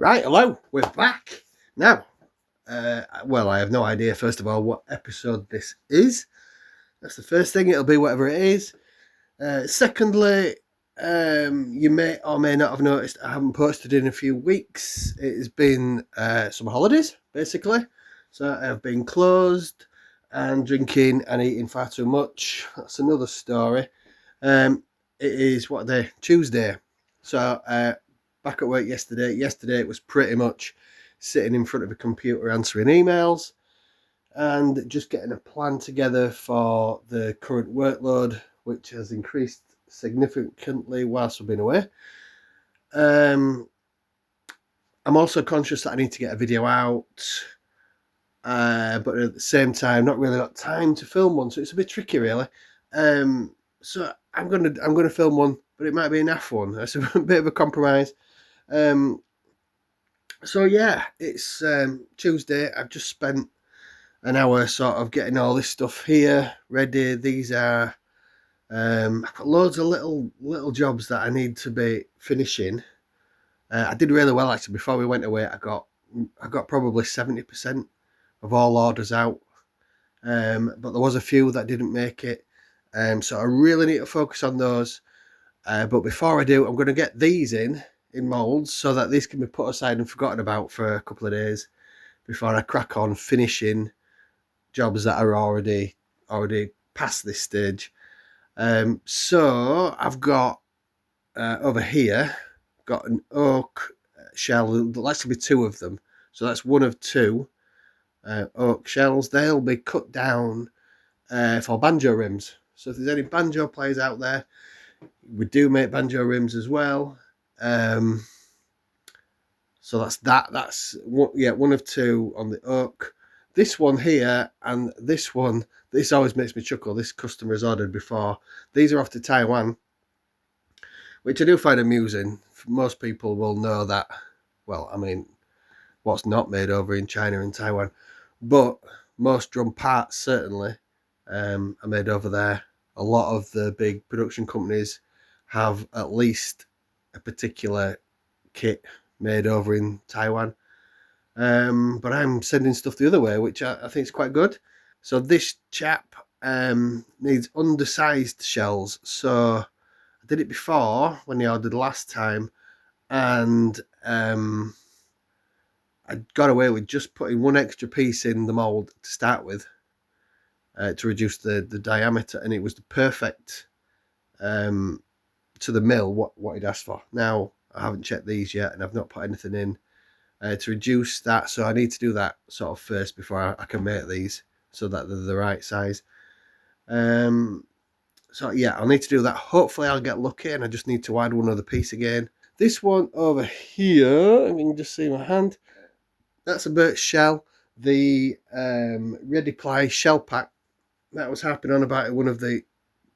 Right, hello, we're back. Now, well, I have no idea, first of all, what episode this is. That's the first thing, it'll be whatever it is. Secondly, you may or may not have noticed I haven't posted in a few weeks. It has been some holidays, basically. So I've been closed and drinking and eating far too much. That's another story. It is, what day? Tuesday. So, back at work yesterday. Yesterday it was pretty much sitting in front of a computer answering emails and just getting a plan together for the current workload, which has increased significantly whilst I've been away. I'm also conscious that I need to get a video out, but at the same time, not really got time to film one, so it's a bit tricky, really. So I'm gonna film one, but it might be an F one. That's a bit of a compromise. So yeah, it's Tuesday. I've just spent an hour sort of getting all this stuff here ready. These are I've got loads of little jobs that I need to be finishing. I did really well actually. Before we went away, I got probably 70% of all orders out, but there was a few that didn't make it. So I really need to focus on those. But before I do, I'm going to get these in moulds so that these can be put aside and forgotten about for a couple of days before I crack on finishing jobs that are already past this stage. So I've got over here, got an oak shell. There'll actually be two of them. So that's one of two oak shells. They'll be cut down for banjo rims. So if there's any banjo players out there, we do make banjo rims as well. So that's that. That's one of two on the oak. This one here and this one, this always makes me chuckle. This customer has ordered before. These are off to Taiwan, which I do find amusing. Most people will know that. Well, I mean, what's not made over in China and Taiwan, but most drum parts certainly are made over there. A lot of the big production companies have at least a particular kit made over in Taiwan. But I'm sending stuff the other way, which I think is quite good. So this chap needs undersized shells. So I did it before when he ordered last time, and I got away with just putting one extra piece in the mould to start with to reduce the diameter, and it was the perfect to the mill what he'd asked for. Now I haven't checked these yet, and I've not put anything in to reduce that, so I need to do that sort of first before I can make these so that they're the right size. So yeah, I'll need to do that. Hopefully I'll get lucky and I just need to add one other piece again. This one over here, you can just see my hand, that's a birch shell. The ready ply shell pack that was happening on about in one of the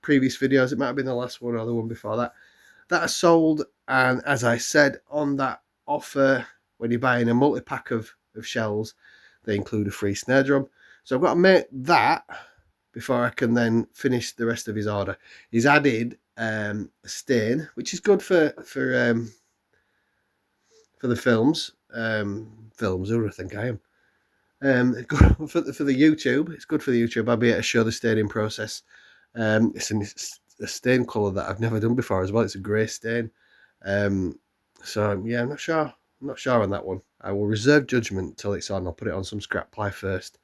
previous videos, it might have been the last one or the one before that, that is sold. And as I said, on that offer, when you're buying a multi-pack of shells, they include a free snare drum. So I've got to make that before I can then finish the rest of his order. He's added a stain, which is good for the films. Films, who do I think I am? Good for the YouTube. It's good for the YouTube. I'll be able to show the staining process. It's a stain colour that I've never done before as well. It's a grey stain. So yeah, I'm not sure on that one. I will reserve judgment till it's on. I'll put it on some scrap ply first.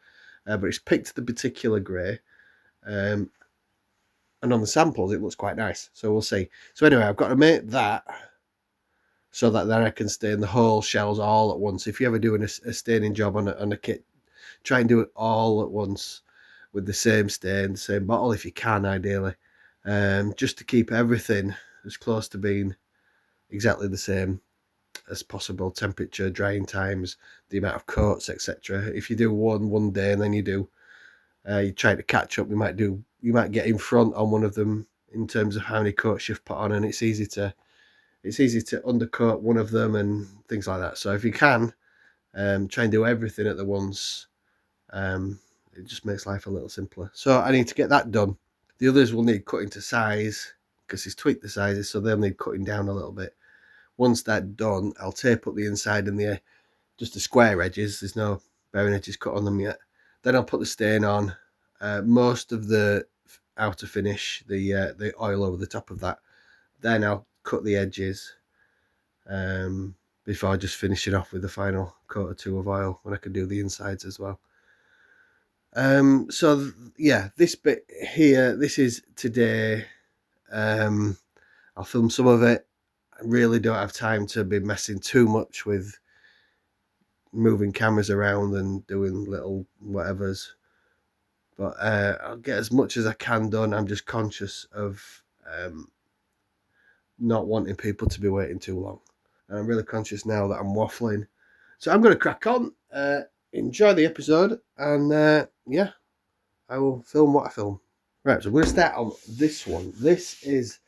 But it's picked the particular grey. And on the samples it looks quite nice. So we'll see. So anyway, I've got to make that so that then I can stain the whole shells all at once. If you're ever doing a staining job on a kit, try and do it all at once with the same stain, the same bottle if you can, ideally. Just to keep everything as close to being exactly the same as possible. Temperature, drying times, the amount of coats, etc. If you do one day and then you try to catch up, you might get in front on one of them in terms of how many coats you've put on, and it's easy to undercoat one of them and things like that. So if you can, try and do everything at the once. It just makes life a little simpler. So I need to get that done. The others will need cutting to size because he's tweaked the sizes, so they'll need cutting down a little bit, Once that's done, I'll tape up the inside and just the square edges. There's no bearing edges cut on them yet. Then I'll put the stain on. Most of the outer finish, the oil over the top of that. Then I'll cut the edges before just finishing off with the final coat or two of oil when I can do the insides as well. So yeah, this bit here, this is today. I'll film some of it. I really don't have time to be messing too much with moving cameras around and doing little whatevers. But I'll get as much as I can done. I'm just conscious of not wanting people to be waiting too long. And I'm really conscious now that I'm waffling. So I'm going to crack on. Enjoy the episode. And yeah, I will film what I film. Right, so I'm going to start on this one. This is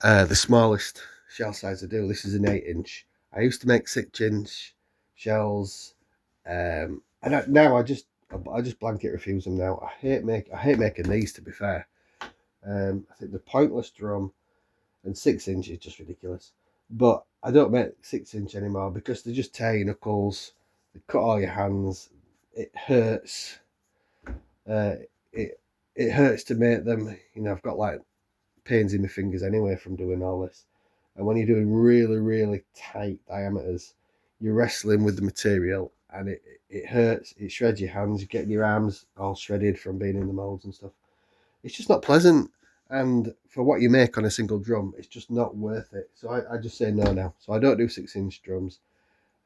the smallest shell size I do. This is an 8-inch. I used to make 6-inch shells. And now I just blanket refuse them now. I hate making these, to be fair. I think the pointless drum and 6-inch is just ridiculous. But I don't make 6-inch anymore because they just tear your knuckles, they cut all your hands, it hurts. It hurts to make them. You know, I've got like pains in my fingers anyway from doing all this. And when you're doing really, really tight diameters, you're wrestling with the material and it hurts, it shreds your hands, you're getting your arms all shredded from being in the molds and stuff. It's just not pleasant. And for what you make on a single drum, it's just not worth it. So I just say no now. So I don't do 6-inch drums.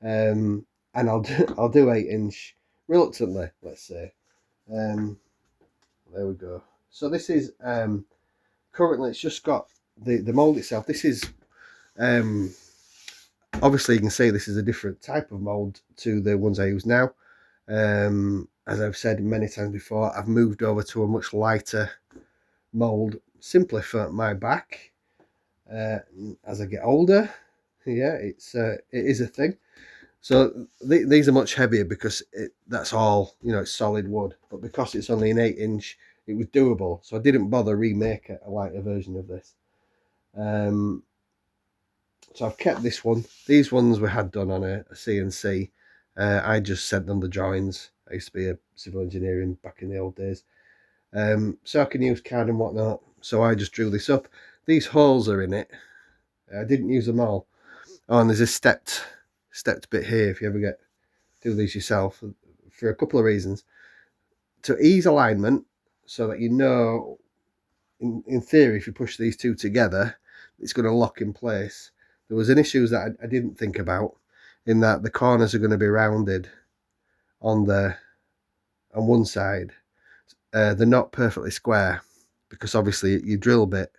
And I'll do 8-inch reluctantly, let's say. There we go. So this is currently, it's just got the mold itself. This is obviously you can see this is a different type of mold to the ones I use now. As I've said many times before, I've moved over to a much lighter mold simply for my back. As I get older, yeah, it is a thing. So these are much heavier because that's all, you know, it's solid wood. But because it's only an 8-inch, it was doable. So I didn't bother remake a lighter version of this. So I've kept this one. These ones we had done on a CNC. I just sent them the drawings. I used to be a civil engineering back in the old days. So I can use CAD and whatnot. So I just drew this up. These holes are in it. I didn't use them all. Oh, and there's a stepped bit here if you ever do these yourself, for a couple of reasons. To ease alignment, so that you know, in theory, if you push these two together, it's going to lock in place. There was an issue that I didn't think about, in that the corners are going to be rounded on one side. They're not perfectly square because obviously your drill bit,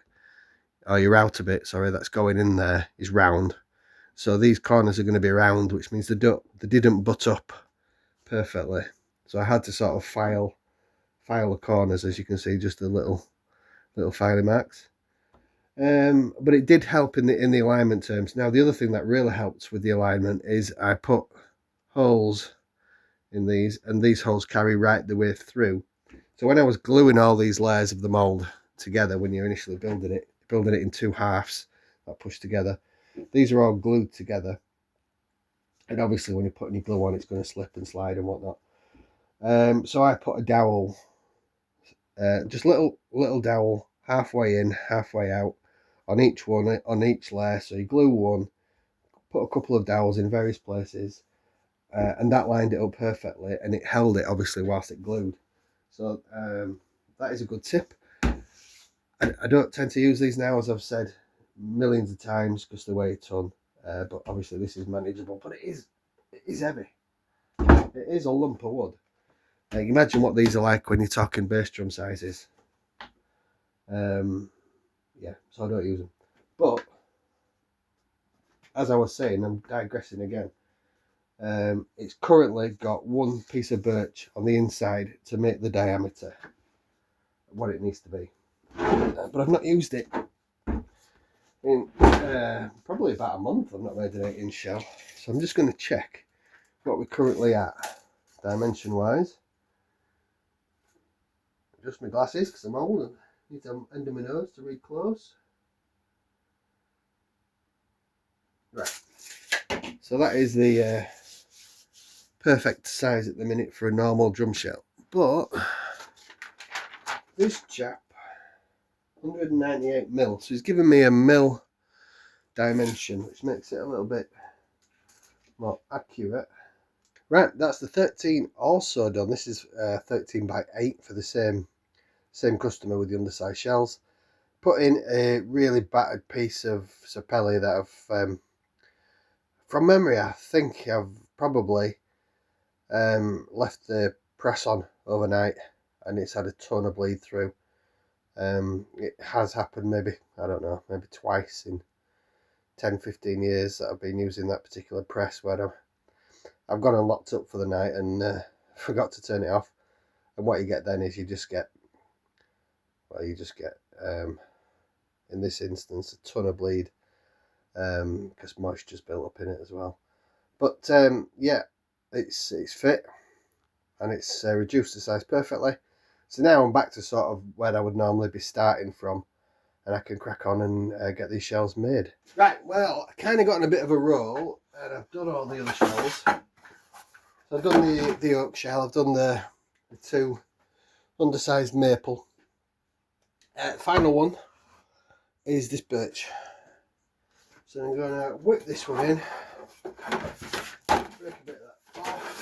or your outer bit, sorry, that's going in there is round. So these corners are going to be round, which means they didn't butt up perfectly. So I had to sort of file the corners, as you can see, just the little filing marks. But it did help in the alignment terms. Now the other thing that really helps with the alignment is I put holes in these, and these holes carry right the way through. So when I was gluing all these layers of the mold together, when you're initially building it in two halves that push together, these are all glued together. And obviously when you put any glue on, it's going to slip and slide and whatnot. So I put a dowel, just little dowel, halfway in, halfway out, on each layer. So you glue one, put a couple of dowels in various places, and that lined it up perfectly, and it held it obviously whilst it glued. So that is a good tip. I don't tend to use these now, as I've said millions of times, because the way it's done. But obviously this is manageable, but it is heavy. It is a lump of wood. Imagine what these are like when you're talking bass drum sizes. Yeah, so I don't use them. But as I was saying, I'm digressing again. It's currently got one piece of birch on the inside to make the diameter what it needs to be. But I've not used it in probably about a month. I've not made an 8-inch shell. So I'm just going to check what we're currently at, dimension wise. Adjust my glasses because I'm old and need to under my nose to read close. Right, So that is the perfect size at the minute for a normal drum shell. But this chap, 198 mil, so he's given me a mil dimension, which makes it a little bit more accurate. Right, that's the 13 also done. This is 13 by 8 for the same customer with the undersized shells. Put in a really battered piece of sapelli that I've, from memory, I think I've probably left the press on overnight and it's had a ton of bleed through. It has happened maybe, I don't know, maybe twice in 10-15 years that I've been using that particular press, where I've gone and locked up for the night and forgot to turn it off. And what you get then is you just get in this instance a ton of bleed, because moisture's built up in it as well. But yeah, it's fit and it's reduced the size perfectly. So now I'm back to sort of where I would normally be starting from, and I can crack on and get these shells made. Right, well, I kind of got in a bit of a roll and I've done all the other shells. So I've done the oak shell, I've done the 2 undersized maple. Final one is this birch. So I'm going to whip this one in, break a bit of that off.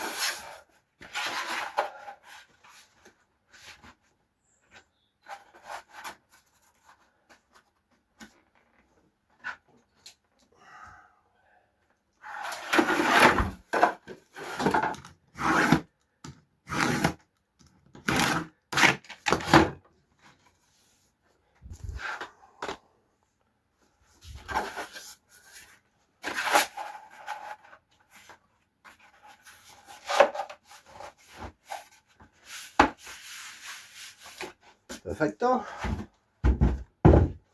Perfecto.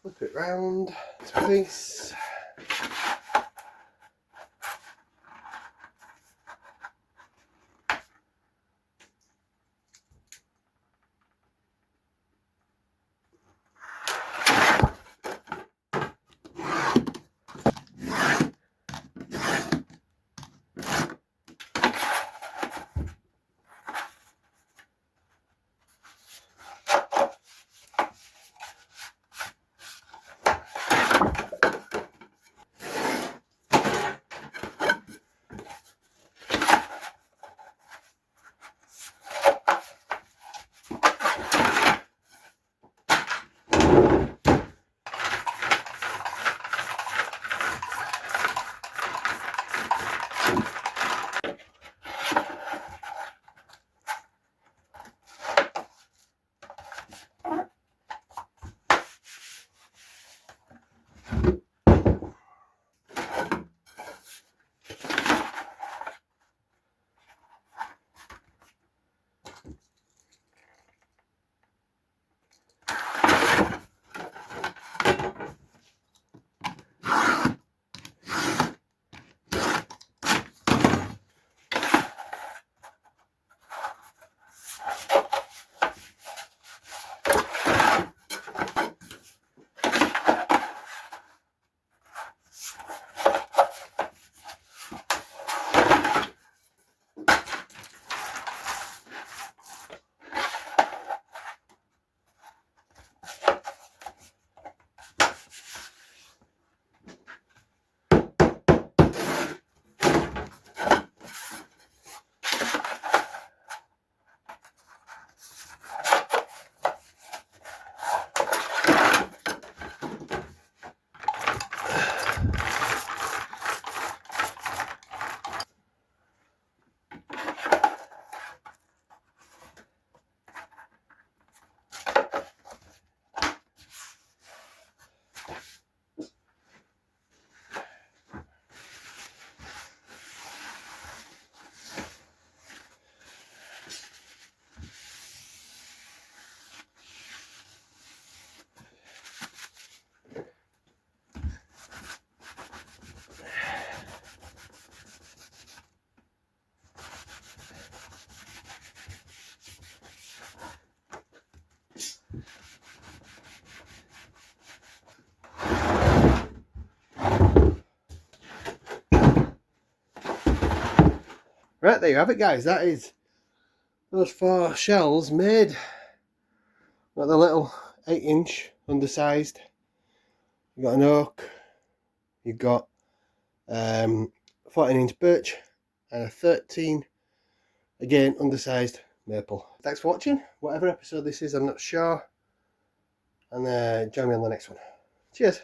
Flip it round to piece. Right, there you have it, guys. That is those 4 shells made. Got the little 8-inch undersized. You've got an oak. You've got 14-inch birch and a 13, again, undersized maple. Thanks for watching. Whatever episode this is, I'm not sure. And join me on the next one. Cheers.